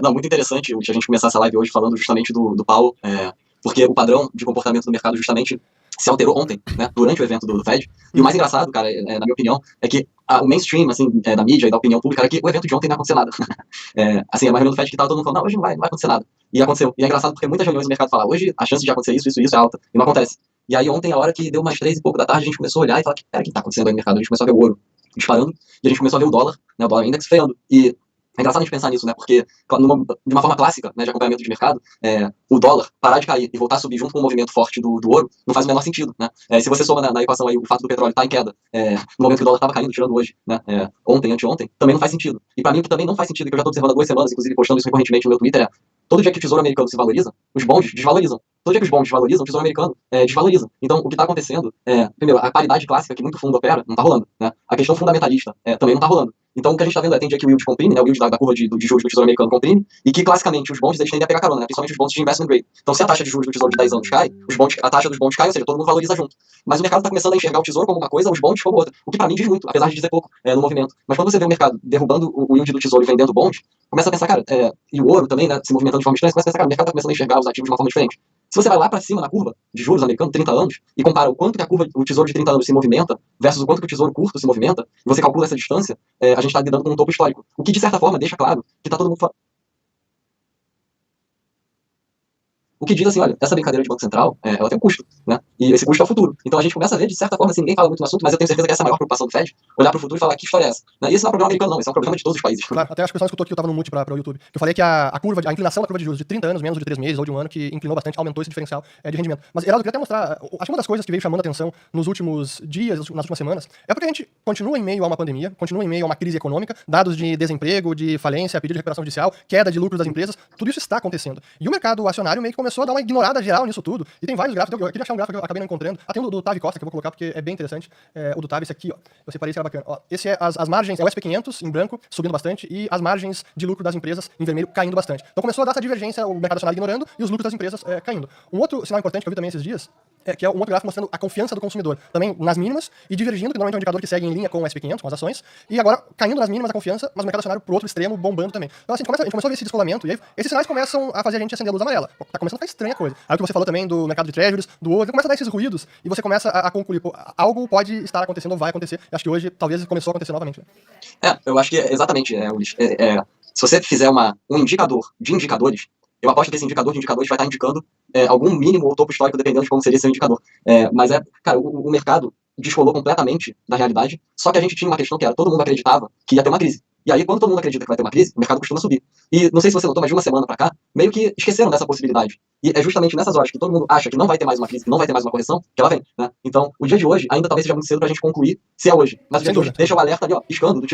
Não, muito interessante que a gente começasse a live hoje falando justamente do Powell, porque o padrão de comportamento do mercado justamente se alterou ontem, né, durante o evento do Fed. E o mais engraçado, cara, na minha opinião, é que o mainstream, assim, da mídia e da opinião pública era que o evento de ontem não ia acontecer nada. Assim, é uma reunião do Fed que tava todo mundo falando, não, hoje não vai acontecer nada. E aconteceu. E é engraçado porque muitas reuniões do mercado falam, hoje a chance de acontecer isso é alta. E não acontece. E aí ontem, a hora que deu umas 3 e pouco da tarde, a gente começou a olhar e falar, pera, o que tá acontecendo aí no mercado? A gente começou a ver o ouro disparando, e a gente começou a ver o dólar, né, o dólar index freando. E é engraçado a gente pensar nisso, né? Porque de uma forma clássica, né, de acompanhamento de mercado, o dólar parar de cair e voltar a subir junto com o movimento forte do ouro não faz o menor sentido, né? Se você soma na equação aí o fato do petróleo estar em queda, no momento que o dólar estava caindo, tirando hoje, né, ontem, anteontem, também não faz sentido. E para mim o que também não faz sentido, que eu já estou observando há 2 semanas, inclusive postando isso recorrentemente no meu Twitter, todo dia que o Tesouro Americano se valoriza, os bonds desvalorizam. Todo dia que os bonds desvalorizam, o Tesouro Americano desvaloriza. Então, o que está acontecendo primeiro, a paridade clássica que muito fundo opera não está rolando, né? A questão fundamentalista também não está rolando. Então, o que a gente está vendo tem dia que o yield comprime, né? O yield da curva de juros do Tesouro Americano comprime, e que, classicamente, os bonds eles tendem a pegar carona, né? Principalmente os bonds de investment grade. Então, se a taxa de juros do Tesouro de 10 anos cai, a taxa dos bonds cai, ou seja, todo mundo valoriza junto. Mas o mercado está começando a enxergar o Tesouro como uma coisa, os bonds como outra. O que, para mim, diz muito, apesar de dizer pouco no movimento. Mas quando você vê o mercado derrubando o yield do Tesouro e vendendo bonds, começa a pensar, cara, e o ouro também, né, se movimentando de forma estranha, você começa a pensar, cara, o mercado está começando a enxergar os ativos de uma forma diferente. Se você vai lá para cima na curva de juros americano, 30 anos, e compara o quanto que o Tesouro de 30 anos se movimenta versus o quanto que o Tesouro curto se movimenta, e você calcula essa distância, a gente está lidando com um topo histórico. O que, de certa forma, deixa claro que está todo mundo... O que diz assim, olha, essa brincadeira de Banco Central, ela tem um custo, né? E esse custo é o futuro. Então a gente começa a ver, de certa forma, assim, ninguém fala muito no assunto, mas eu tenho certeza que essa é a maior preocupação do Fed, olhar para o futuro e falar que história é essa. Né? E esse não é um problema americano, não, esse é um problema de todos os países. Claro, até acho que o pessoal escutou aqui, eu tava no mute para o YouTube, que eu falei que a inclinação da curva de juros de 30 anos, menos de 3 meses ou de um ano, que inclinou bastante, aumentou esse diferencial de rendimento. Mas, Heraldo, eu queria até mostrar, acho que uma das coisas que veio chamando a atenção nos últimos dias, nas últimas semanas, é porque a gente continua em meio a uma pandemia, continua em meio a uma crise econômica, dados de desemprego, de falência, pedido de recuperação judicial, queda de lucros das empresas, tudo isso está acontecendo. E o mercado acionário meio que começou a dar uma ignorada geral nisso tudo. E tem vários gráficos, eu queria achar um gráfico que eu acabei não encontrando. Tem um do Tavi Costa, que eu vou colocar porque é bem interessante. O do Tavi, esse aqui, ó. Eu separei, esse era bacana. Ó, esse é as margens, é o SP500 em branco, subindo bastante, e as margens de lucro das empresas em vermelho caindo bastante. Então começou a dar essa divergência, o mercado acionário ignorando e os lucros das empresas caindo. Um outro sinal importante que eu vi também esses dias que é um outro gráfico mostrando a confiança do consumidor, também nas mínimas e divergindo, que normalmente é um indicador que segue em linha com o SP500, com as ações, e agora caindo nas mínimas a confiança, mas o mercado acionário pro outro extremo, bombando também. Então assim, a gente começou a ver esse descolamento, e aí esses sinais começam a fazer a gente acender a luz amarela. Tá começando a ficar estranha a coisa. Aí o que você falou também do mercado de treasuries, do ouro, começa a dar esses ruídos, e você começa a concluir, pô, algo pode estar acontecendo ou vai acontecer, e acho que hoje talvez começou a acontecer novamente. Né? Eu acho que exatamente, Ulisses. Se você fizer um indicador de indicadores, eu aposto que esse indicador de indicadores vai estar indicando algum mínimo ou topo histórico, dependendo de como seria esse indicador. Mas cara, o mercado descolou completamente da realidade, só que a gente tinha uma questão que era, todo mundo acreditava que ia ter uma crise. E aí, quando todo mundo acredita que vai ter uma crise, o mercado costuma subir. E não sei se você notou, mas de uma semana pra cá, meio que esqueceram dessa possibilidade. E é justamente nessas horas que todo mundo acha que não vai ter mais uma crise, que não vai ter mais uma correção, que ela vem, né? Então, o dia de hoje ainda talvez seja muito cedo pra gente concluir se é hoje. Mas o dia de hoje deixa o alerta ali, ó, piscando, do tipo,